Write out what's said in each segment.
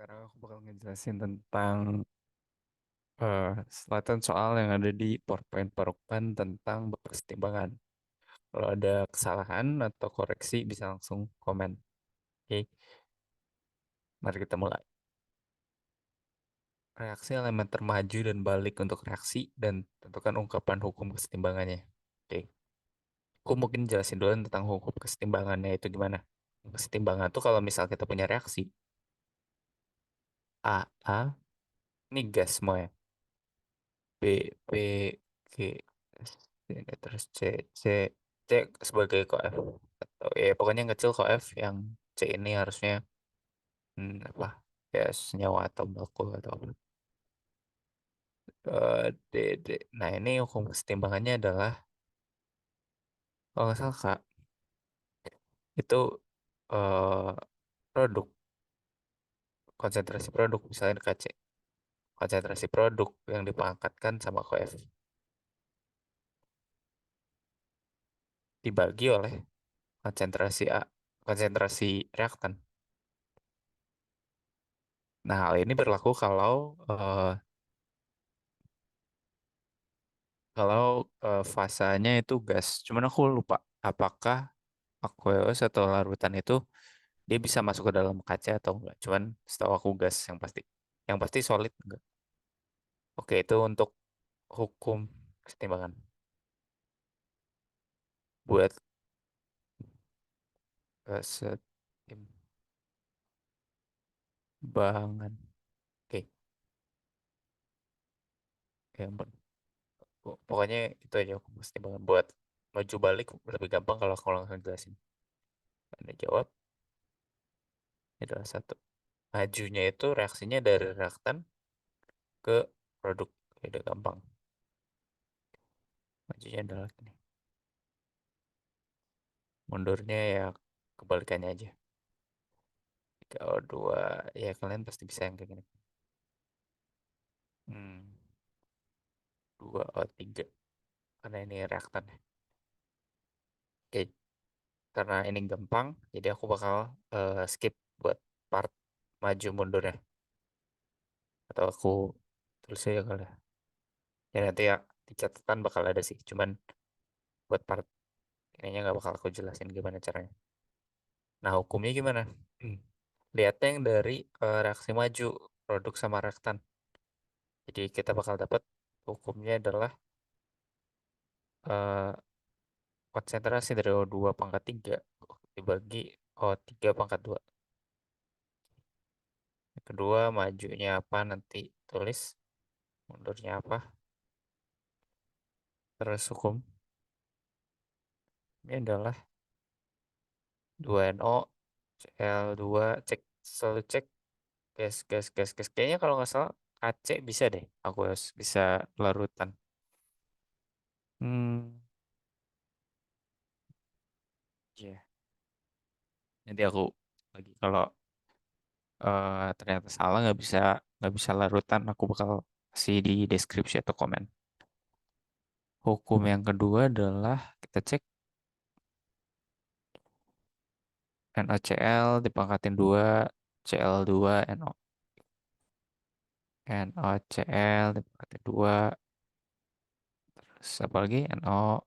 Sekarang aku bakal ngejelasin tentang selatan soal yang ada di PowerPoint tentang pertimbangan. Kalau ada kesalahan atau koreksi bisa langsung komen. Oke, mari kita mulai. Reaksi elemen termaju dan balik untuk reaksi dan tentukan ungkapan hukum kesetimbangannya. Oke, aku mungkin jelasin dulu tentang hukum kesetimbangannya itu gimana. Kesetimbangan itu kalau misal kita punya reaksi A, ini gas semua ya. B, G, S, ini terus C sebagai koef atau ya pokoknya yang kecil koef yang C ini harusnya apa ya senyawa atau molekul atau apa. D. Nah ini hukum kesetimbangannya adalah kalau nggak salah Kak itu eh, produk konsentrasi produk misalnya KC konsentrasi produk yang dipangkatkan sama koef dibagi oleh konsentrasi A konsentrasi reaktan. Nah, hal ini berlaku eh, kalau fasanya itu gas. Cuman aku lupa apakah aqueous atau larutan itu dia bisa masuk ke dalam kaca atau enggak. Cuman setahu aku gas yang pasti. Yang pasti solid enggak. Oke, itu untuk hukum kesetimbangan. Buat kesetimbangan. Oke, ya ampun. Pokoknya itu aja hukum kesetimbangan. Buat maju balik lebih gampang kalau aku langsung jelasin. Anda jawab, ini adalah satu. Majunya itu reaksinya dari reaktan ke produk. Ya, udah gampang. Majunya adalah ini. Mundurnya ya kebalikannya aja. 3O2. Ya kalian pasti bisa yang kayak gini. 2O3. Karena ini reaktan. Oke. Karena ini gampang. Jadi aku bakal skip buat part maju mundurnya. Atau aku tulis aja kali ya. Ya nanti ya di catatan bakal ada sih. Cuman buat part ininya nggak bakal aku jelasin gimana caranya. Nah hukumnya gimana? Lihatnya yang dari reaksi maju produk sama reaktan. Jadi kita bakal dapat hukumnya adalah eh, konsentrasi dari O2 pangkat 3 dibagi O3 pangkat 2. Yang kedua majunya apa nanti tulis, mundurnya apa. Terus hukum ini adalah 2NO Cl2 cek selalu cek gas. Kayaknya kalau nggak salah KC bisa deh. Aku harus bisa larutan. Hmm, iya. Nanti aku lagi kalau ternyata salah nggak bisa larutan aku bakal kasih di deskripsi atau komen. Hukum yang kedua adalah kita cek NaCl dipangkatin 2 Cl2 NO NaCl dipangkatin 2 terus apa lagi NO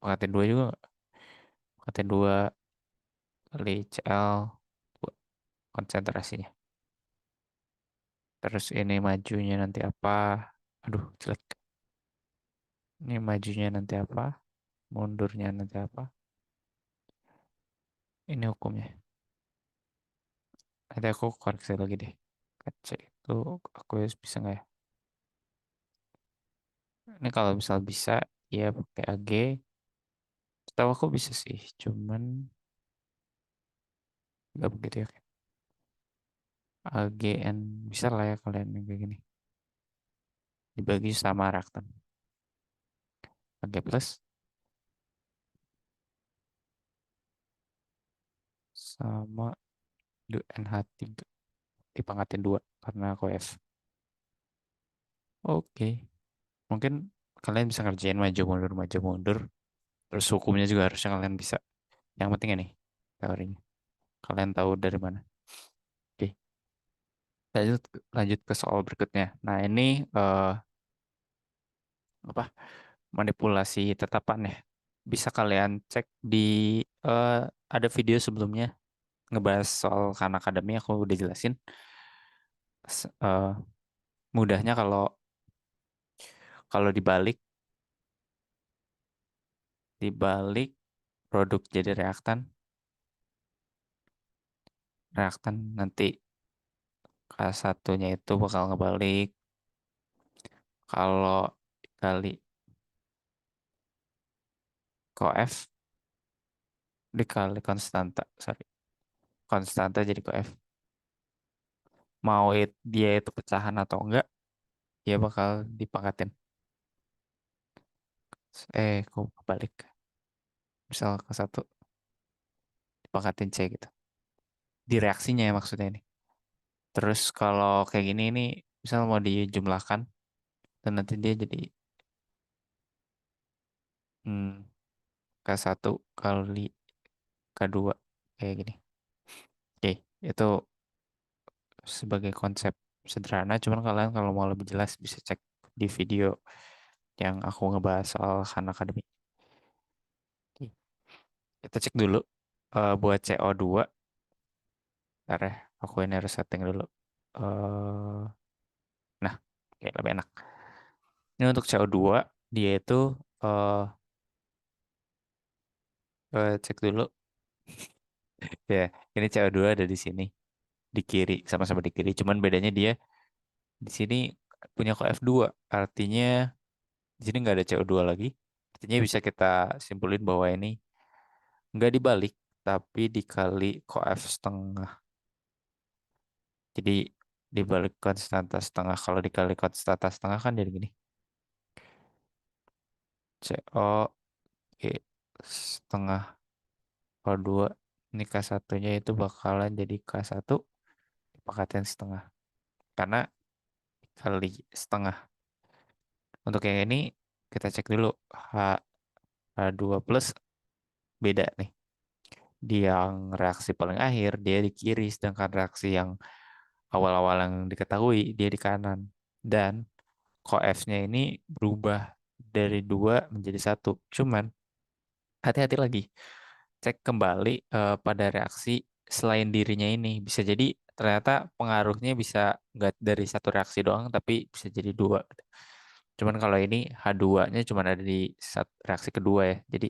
pangkatin 2 juga nggak? Pangkatin 2 kali Cl 2 konsentrasinya. Terus ini majunya nanti apa? Aduh, jelek. Ini majunya nanti apa? Mundurnya nanti apa? Ini hukumnya. Nanti aku koreksi lagi deh. Cek itu aku bisa nggak ya? Ini kalau misal bisa, ya pakai AG. Setahu aku bisa sih, cuman nggak begitu ya. AGN bisa lah ya kalian yang kayak gini. Dibagi sama reaktan. AG plus sama NH3 dipangkatin 2 karena aku F. Oke, mungkin kalian bisa ngerjain maju mundur. Terus hukumnya juga harusnya kalian bisa. Yang penting ini teorinya. Kalian tahu dari mana. Oke. Lanjut, lanjut ke soal berikutnya. Nah, ini eh, apa? Manipulasi tetapan ya. Bisa kalian cek di eh, ada video sebelumnya ngebahas soal Khan Academy, aku udah jelasin. Mudahnya kalau kalau dibalik produk jadi reaktan, reaktan nanti k satunya itu bakal ngebalik kalau dikali koF dikali konstanta, sorry, konstanta jadi koF. Mau dia itu pecahan atau enggak, dia bakal dipangkatin. Kok kebalik. Misal ke satu dipangkatin C gitu. Di reaksinya ya maksudnya ini. Terus kalau kayak gini ini misal mau dijumlahkan dan nanti dia jadi hmm, K1 kali K2 kayak gini. Oke, itu sebagai konsep sederhana. Cuman kalian kalau mau lebih jelas bisa cek di video yang aku ngebahas soal Khan Academy. Oke, kita cek dulu buat CO2. Bentar ya, aku ini harus setting dulu. eh nah, oke, lebih enak. Ini untuk CO2, dia itu eh cek dulu. Ya, ini CO2 ada di sini, di kiri, sama-sama di kiri. Cuman bedanya dia di sini punya KF2. Artinya di sini nggak ada CO2 lagi. Artinya bisa kita simpulin bahwa ini nggak dibalik, tapi dikali KF setengah. Jadi dibalik konstanta setengah. Kalau dikali konstanta setengah kan jadi gini. CO E setengah O2. Ini K1-nya itu bakalan jadi K1 dipangkatin setengah. Karena kali setengah. Untuk yang ini kita cek dulu. H2 plus beda nih. Di yang reaksi paling akhir dia di kiri, sedangkan reaksi yang awal-awal yang diketahui dia di kanan. Dan coF-nya ini berubah dari dua menjadi satu. Cuman hati-hati lagi, cek kembali pada reaksi selain dirinya ini. Bisa jadi ternyata pengaruhnya bisa nggak dari satu reaksi doang, tapi bisa jadi dua. Cuman kalau ini H2-nya cuma ada di reaksi kedua ya. Jadi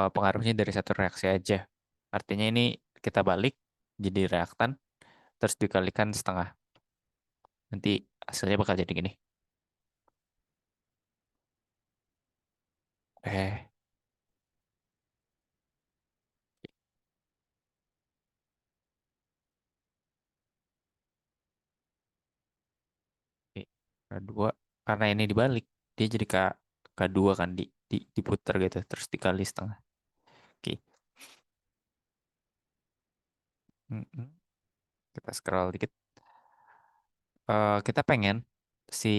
pengaruhnya dari satu reaksi aja. Artinya ini kita balik jadi reaktan, terus dikalikan setengah. Nanti hasilnya bakal jadi gini. Eh, K2, karena ini dibalik, dia jadi K2 kan, diputar gitu, terus dikali setengah. Oke. Mm-mm. Kita scroll dikit. Kita pengen si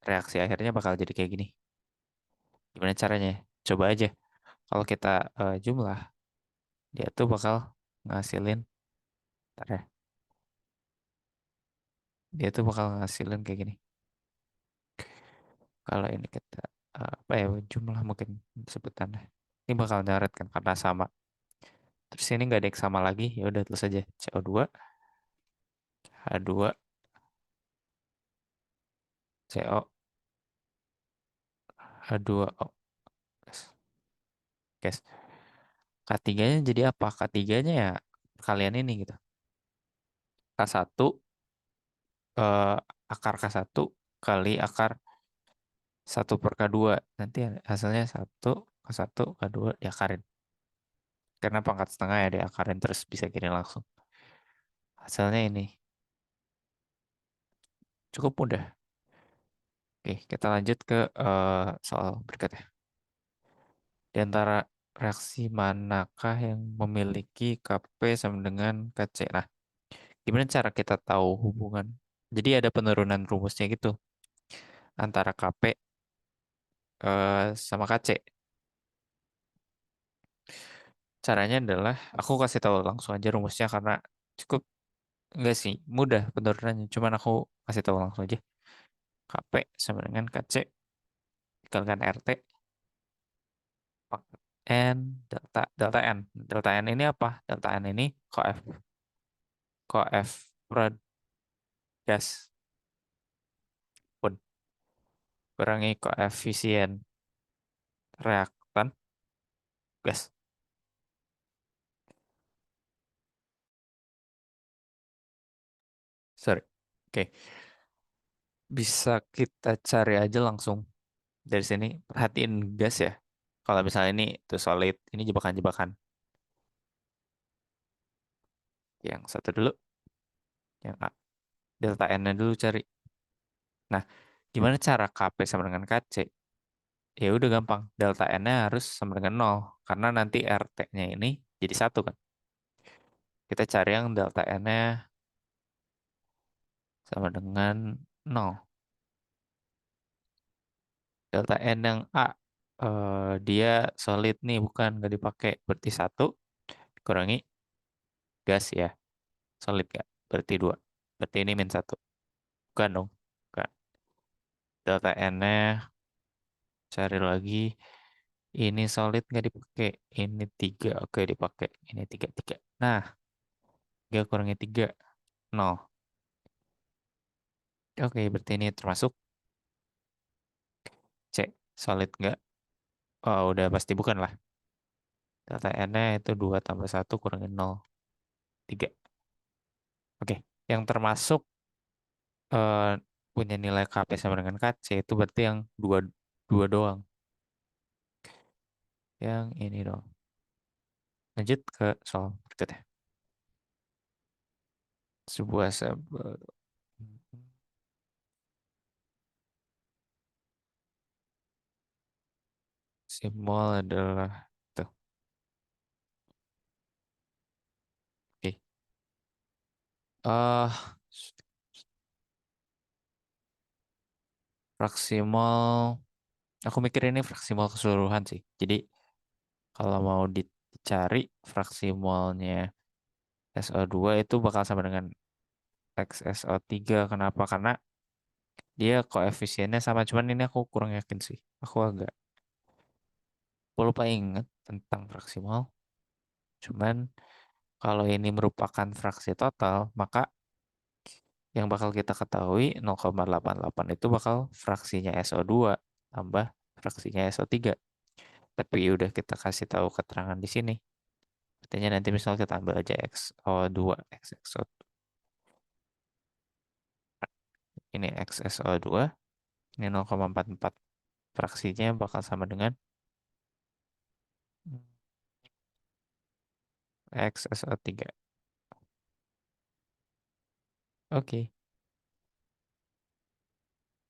reaksi akhirnya bakal jadi kayak gini. Gimana caranya? Coba aja. Kalau kita jumlah, dia tuh bakal ngasilin, ntar ya, dia tuh bakal ngasilin kayak gini. Kalau ini kita apa ya, jumlah mungkin sebutannya. Ini bakal nyaret kan karena sama. Terus ini nggak ada yang sama lagi, ya udah terus aja CO2, H2, CO, H2O. Guys. Guys. K3-nya jadi apa? K3-nya ya kalian ini gitu. K1 eh, akar K1 kali akar 1/K2. Nanti hasilnya 1 K1 K2 diakarin. Karena pangkat setengah ya diakarin terus bisa gini langsung. Hasilnya ini cukup mudah. Oke, kita lanjut ke soal berikutnya. Di antara reaksi manakah yang memiliki Kp sama dengan Kc? Nah, gimana cara kita tahu hubungan? Jadi ada penurunan rumusnya gitu antara Kp sama Kc. Caranya adalah aku kasih tahu langsung aja rumusnya karena cukup Enggak sih, mudah penurunannya. Cuman aku kasih tahu langsung aja. KP sama dengan KC dikalikan RT pangkat N delta delta N. Delta N ini apa? Delta N ini koef gas pun kurangi koefisien reaktan gas. Sorry. Oke, bisa kita cari aja langsung dari sini. Perhatiin gas ya. Kalau misalnya ini tuh solid, ini jebakan-jebakan. Yang satu dulu, yang A. Delta N-nya dulu cari. Nah, gimana cara KP sama dengan KC? Ya udah gampang. Delta N-nya harus sama dengan nol. Karena nanti RT-nya ini jadi satu kan. Kita cari yang delta N-nya sama dengan nol. Delta N yang A, dia solid nih, bukan nggak dipakai. Berarti satu kurangi gas ya. Solid nggak? Berarti dua. Berarti ini min satu. Bukan dong. Bukan. Delta N-nya cari lagi. Ini solid nggak dipakai. Ini tiga. Oke dipakai. Ini tiga tiga. Nah, tiga kurangi tiga. Nol. Oke, berarti ini termasuk C. Solid nggak? Oh, udah pasti bukan lah. Delta N-nya itu 2 tambah satu kurangi nol. Tiga. Oke, yang termasuk eh, punya nilai KP sama dengan KC itu berarti yang dua, dua doang. Yang ini doang. Lanjut ke soal berikutnya. Sebuah simbol adalah tuh. Oke. Eh fraksimal, aku mikir ini fraksimal keseluruhan sih. Jadi kalau mau dicari fraksimolnya SO2 itu bakal sama dengan XSO3. Kenapa? Karena dia koefisiennya sama. Cuman ini aku kurang yakin sih. Aku agak aku lupa inget tentang fraksimal. Cuman kalau ini merupakan fraksi total, maka yang bakal kita ketahui 0,88 itu bakal fraksinya SO2 tambah fraksinya SO3. Tapi udah kita kasih tahu keterangan di sini. Artinya nanti misal kita ambil aja XO2, XXO, ini XSO2, ini 0,44. Fraksinya bakal sama dengan XSO3. Oke,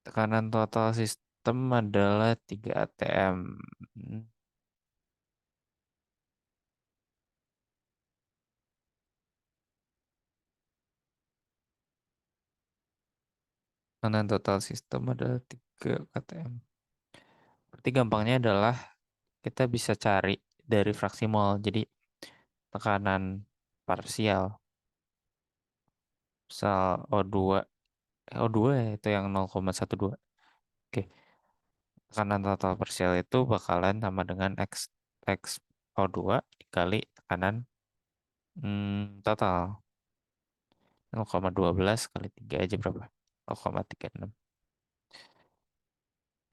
tekanan total sistem adalah 3 atm. Tekanan total sistem adalah 3 atm. Berarti gampangnya adalah kita bisa cari dari fraksi mol. Jadi tekanan parsial misal O2, O2 ya, itu yang 0,12. Oke, tekanan total parsial itu bakalan sama dengan X O2 dikali tekanan total 0,12 kali 3 aja berapa? 0,36.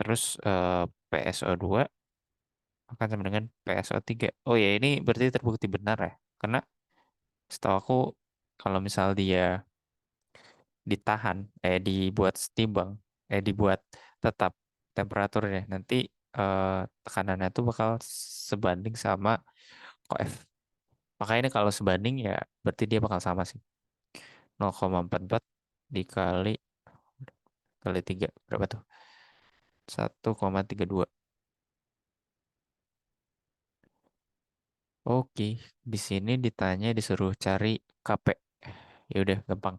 Terus PSO2 akan sama dengan PSO3. Oh ya, ini berarti terbukti benar ya. Karena setahu aku kalau misal dia ditahan, dibuat setimbang, dibuat tetap temperaturnya, nanti tekanannya itu bakal sebanding sama koF. Makanya ini kalau sebanding ya berarti dia bakal sama sih. 0,44 dikali kali 3 berapa tuh? 1,32. Oke, di sini ditanya disuruh cari KP. Ya udah gampang.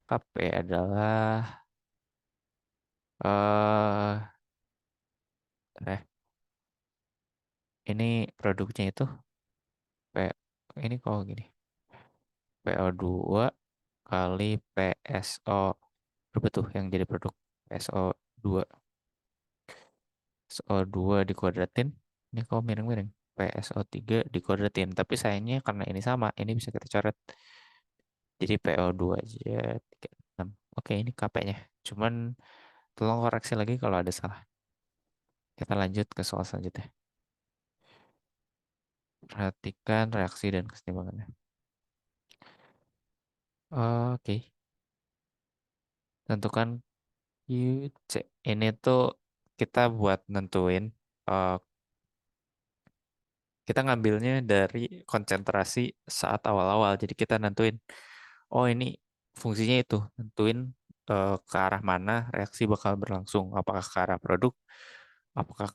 KP adalah eh ini produknya itu P, ini kok gini. PO2 kali PSO berapa tuh yang jadi produk PSO 2. PSO 2 dikuadratin. Ini kok miring-miring. PSO 3 dikuadratin. Tapi sayangnya karena ini sama, ini bisa kita coret. Jadi PO2 aja 36. Oke, ini KP-nya. Cuman tolong koreksi lagi kalau ada salah. Kita lanjut ke soal selanjutnya. Perhatikan reaksi dan kesetimbangannya. Oke, tentukan QC. Ini tuh kita buat nentuin, eh, kita ngambilnya dari konsentrasi saat awal-awal. Jadi kita nentuin, oh ini fungsinya itu, nentuin ke arah mana reaksi bakal berlangsung. Apakah ke arah produk, apakah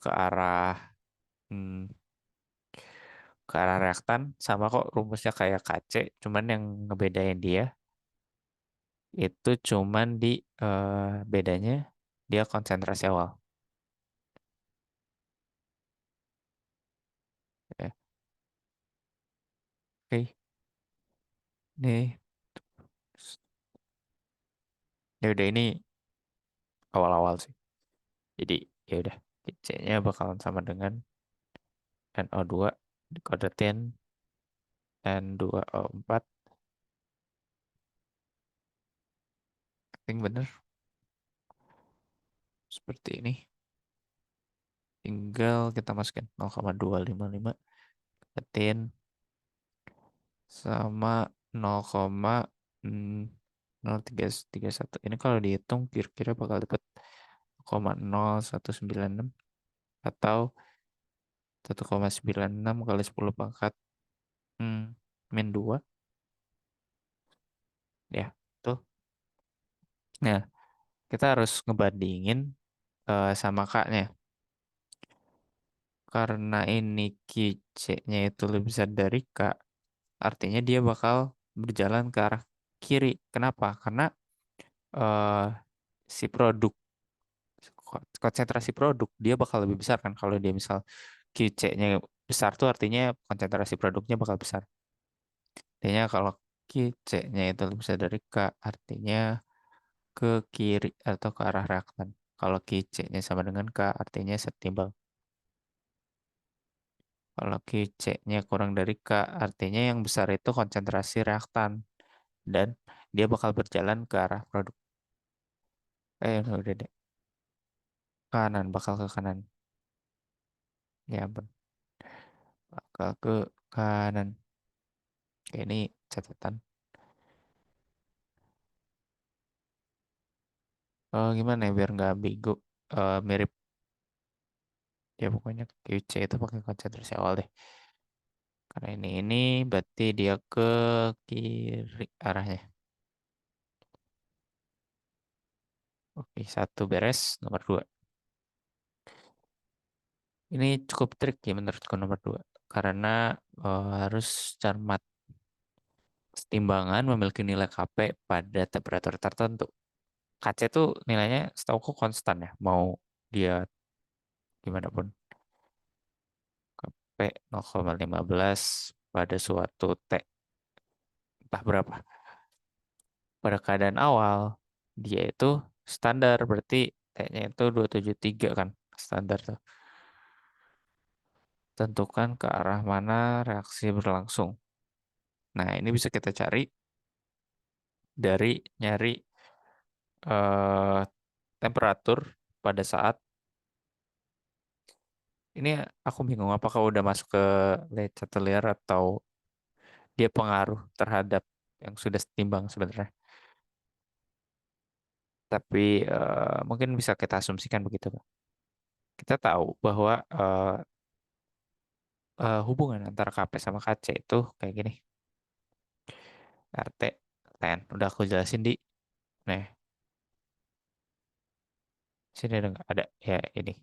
hmm, ke arah reaktan, sama kok rumusnya kayak KC, cuman yang ngebedain dia itu cuman di bedanya dia konsentrasi awal. Ya. Oke, nih, ya udah ini awal-awal sih. Jadi ya udah, C-nya bakalan sama dengan NO2 dikodetin N2O4. I think bener seperti ini. Tinggal kita masukin 0,255 dikodetin sama 0,0331. Ini kalau dihitung kira-kira bakal dapat 0,0196 atau 1,96 kali 10 pangkat hmm, min 2 ya. Tuh. Nah, kita harus ngebandingin sama kaknya. Karena ini QC-nya itu lebih besar dari K, artinya dia bakal berjalan ke arah kiri. Kenapa? Karena eh, si produk, konsentrasi produk, dia bakal lebih besar kan. Kalau dia misal QC-nya besar tuh artinya konsentrasi produknya bakal besar. Artinya kalau QC-nya itu lebih besar dari K, artinya ke kiri atau ke arah reaktan. Kalau QC-nya sama dengan K, artinya setimbang. Kalau QC-nya kurang dari K, artinya yang besar itu konsentrasi reaktan. Dan dia bakal berjalan ke arah produk. Udah deh. Kanan, bakal ke kanan. Ya ampun, bakal ke kanan. Oke, ini catatan. Gimana ya biar nggak ambigu. Mirip. Ya pokoknya QC itu pakai konsentrasi awal deh. Karena ini berarti dia ke kiri arahnya. Oke, satu beres, nomor dua. Ini cukup trik ya menurutku nomor dua. Karena harus cermat. Timbangan memiliki nilai Kp pada temperatur tertentu. Kc itu nilainya setauku konstan ya, mau dia gimana pun. Kp 0,15 pada suatu T, entah berapa. Pada keadaan awal, dia itu standar, berarti T-nya itu 273 kan, standar tuh. Tentukan ke arah mana reaksi berlangsung. Nah, ini bisa kita cari dari nyari eh, temperatur pada saat ini. Aku bingung apakah udah masuk ke Chatelier atau dia pengaruh terhadap yang sudah setimbang sebenarnya. Tapi mungkin bisa kita asumsikan begitu, Pak. Kita tahu bahwa hubungan antara Kp sama Kc itu kayak gini. RT, Tn. Udah aku jelasin di. Nah, sini ada nggak? Ada. Ya, ini.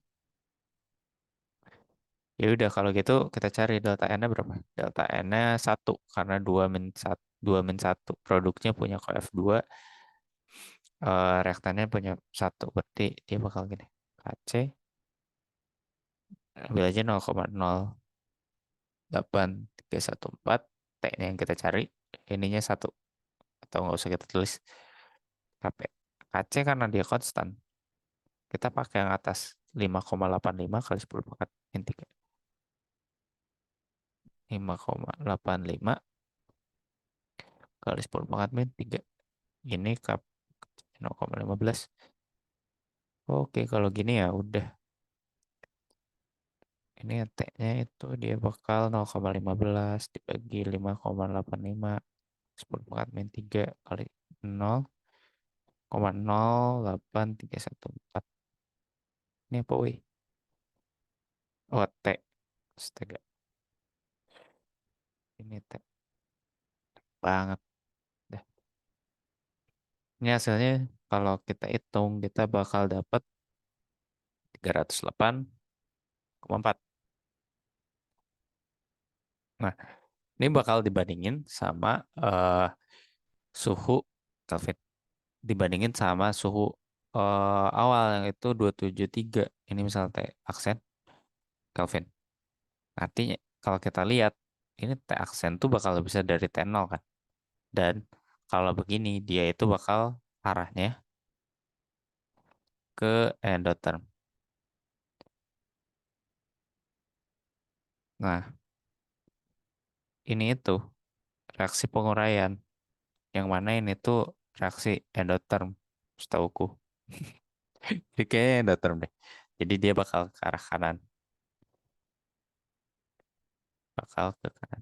Ya udah kalau gitu kita cari delta N-nya berapa? Delta N-nya 1 karena 2 min 1 produknya punya KF2, reaktannya punya 1 berarti dia bakal gini. Kc ambil aja 0,08 314, T-nya yang kita cari, ininya 1 atau nggak usah kita tulis KP. KC karena dia konstan, kita pakai yang atas 5,85 kali 10 pangkat min 3. 5,85 kali 10 pangkat min 3. Ini kap 0,15. Oke, kalau gini ya udah. Ini T-nya itu dia bakal 0,15 dibagi 5,85 10 pangkat min 3 kali 0,08314. Ini apa, wih? Oh, T. Astaga, ini T banget dah. Ini hasilnya kalau kita hitung, kita bakal dapat 308,4. Nah, ini bakal dibandingin sama suhu Kelvin. Dibandingin sama suhu awal yang itu 273. Ini misal T aksen Kelvin. Artinya kalau kita lihat ini T aksen tuh bakal lebih besar dari T0 kan. Dan kalau begini dia itu bakal arahnya ke endotherm. Nah, ini itu reaksi penguraian. Yang mana ini tuh reaksi endotherm, setauku. Jadi kayaknya endotherm deh. Jadi dia bakal ke arah kanan. Bakal ke kanan.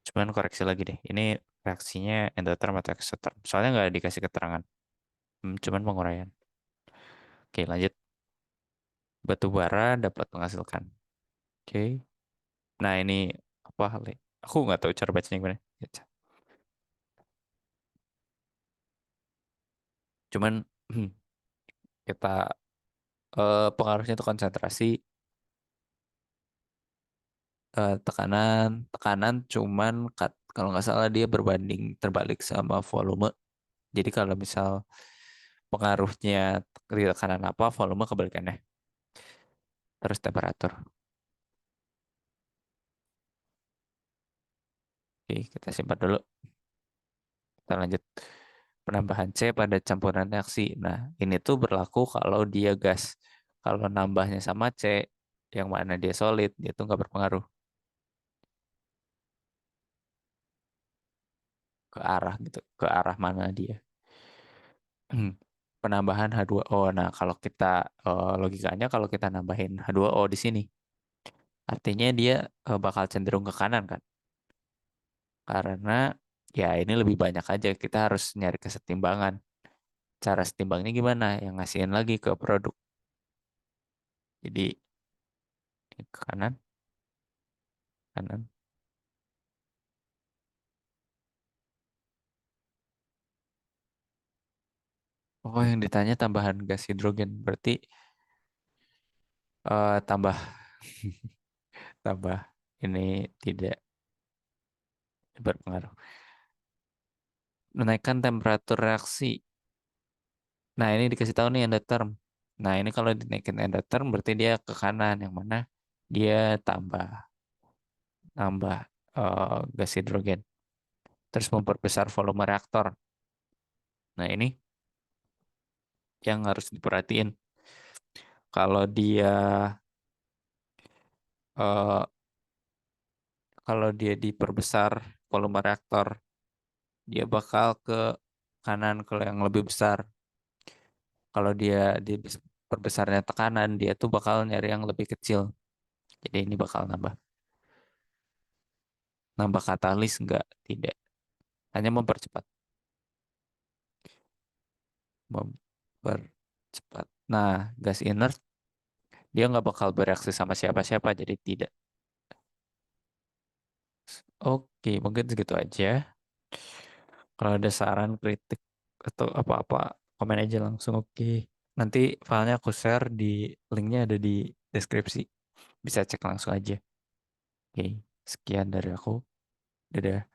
Cuman koreksi lagi deh. Ini reaksinya endotherm atau exotherm. Soalnya nggak dikasih keterangan. Cuman penguraian. Oke, lanjut. Batu bara dapat menghasilkan. Oke. Nah, ini apa hal ini? Aku nggak tahu cara bacanya gimana. Ya, cuman kita pengaruhnya itu konsentrasi, tekanan, tekanan cuman kalau nggak salah dia berbanding terbalik sama volume. Jadi kalau misal pengaruhnya di tekanan apa, volume kebalikannya. Terus temperatur. Oke, kita simpan dulu. Kita lanjut. Penambahan C pada campuran reaksi. Nah, ini tuh berlaku kalau dia gas. Kalau nambahnya sama C, yang mana dia solid, dia tuh nggak berpengaruh ke arah gitu, ke arah mana dia. Penambahan H2O. Nah, kalau kita logikanya kalau kita nambahin H2O di sini, artinya dia bakal cenderung ke kanan kan? Karena ya ini lebih banyak aja. Kita harus nyari kesetimbangan. Cara setimbangnya gimana? Yang ngasihin lagi ke produk. Jadi ke kanan, kanan. Oh, yang ditanya tambahan gas hidrogen. Berarti tambah tambah ini tidak berpengaruh. Menaikkan temperatur reaksi. Nah, ini dikasih tahu nih endoterm. Nah, ini kalau dinaikin endoterm berarti dia ke kanan, yang mana dia tambah tambah gas hidrogen. Terus memperbesar volume reaktor. Nah, ini yang harus diperhatiin. Kalau dia eh, kalau dia diperbesar volume reaktor, dia bakal ke kanan ke yang lebih besar. Kalau dia di perbesarnya tekanan, dia tuh bakal nyari yang lebih kecil. Jadi ini bakal nambah nambah katalis enggak? Tidak. Hanya mempercepat. Mempercepat. Nah, gas inert dia nggak bakal bereaksi sama siapa-siapa, jadi tidak. Oke, mungkin segitu aja. Kalau ada saran, kritik, atau apa-apa, komen aja langsung. Oke. Nanti filenya aku share di linknya ada di deskripsi. Bisa cek langsung aja. Oke, sekian dari aku. Dadah.